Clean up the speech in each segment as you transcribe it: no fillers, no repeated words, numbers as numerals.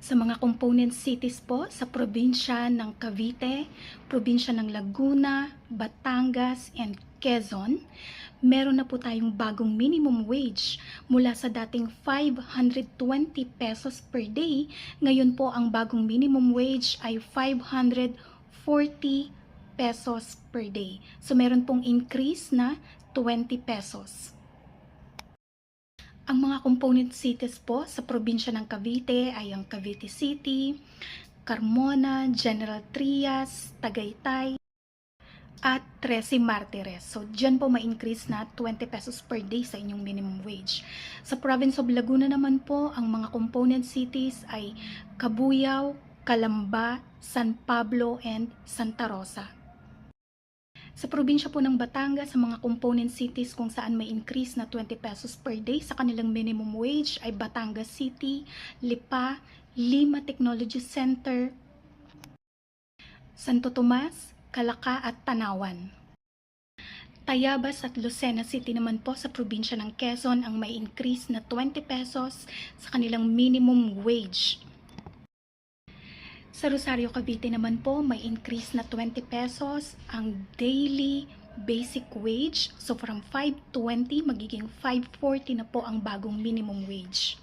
Sa mga component cities po sa probinsya ng Cavite, probinsya ng Laguna, Batangas, and Quezon, meron na po tayong bagong minimum wage mula sa dating 520 pesos per day. Ngayon po ang bagong minimum wage ay 540 pesos per day. So meron pong increase na 20 pesos. Ang mga component cities po sa probinsya ng Cavite ay ang Cavite City, Carmona, General Trias, Tagaytay, at Trece Martires. So, dyan po ma-increase na 20 pesos per day sa inyong minimum wage. Sa province of Laguna naman po, ang mga component cities ay Cabuyao, Calamba, San Pablo, and Santa Rosa. Sa probinsya po ng Batangas, sa mga component cities kung saan may increase na 20 pesos per day sa kanilang minimum wage ay Batangas City, Lipa, Lima Technology Center, Santo Tomas, Calaca at Tanawan. Tayabas at Lucena City naman po sa probinsya ng Quezon ang may increase na 20 pesos sa kanilang minimum wage. Sa Rosario, Cavite naman po, may increase na 20 pesos ang daily basic wage. So from 520, magiging 540 na po ang bagong minimum wage.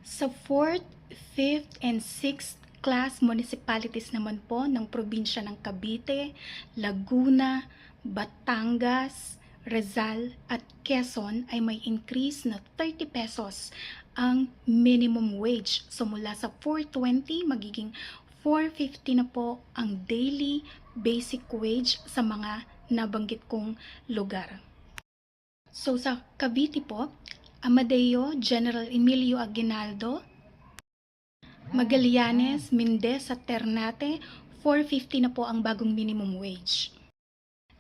Sa 4th, 5th, and 6th class municipalities naman po ng probinsya ng Cavite, Laguna, Batangas, Rizal at Quezon ay may increase na 30 pesos ang minimum wage. So mula sa 420 magiging 450 na po ang daily basic wage sa mga nabanggit kong lugar. So sa Cavite po, Amadeo, General Emilio Aguinaldo, Magallanes, Mindez at Ternate, 450 na po ang bagong minimum wage.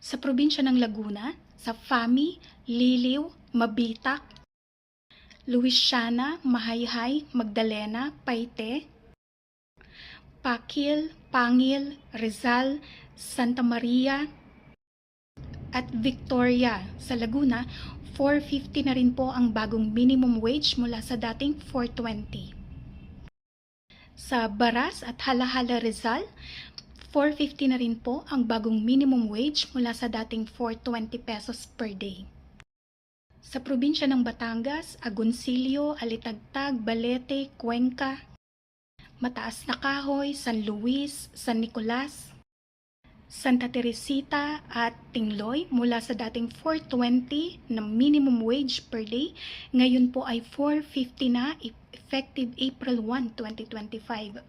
Sa probinsya ng Laguna, sa Fami, Liliw, Mabitac, Luisiana, Mahayhay, Magdalena, Paite, Pakil, Pangil, Rizal, Santa Maria, at Victoria. Sa Laguna, 450 na rin po ang bagong minimum wage mula sa dating 420. Sa Baras at Halahala, Rizal, 450 na rin po ang bagong minimum wage mula sa dating 420 pesos per day. Sa probinsya ng Batangas, Agoncillo, Alitagtag, Balete, Cuenca, Mataas na Kahoy, San Luis, San Nicolas, Santa Teresita at Tingloy mula sa dating 420 na minimum wage per day, ngayon po ay 450 na effective April 1, 2025.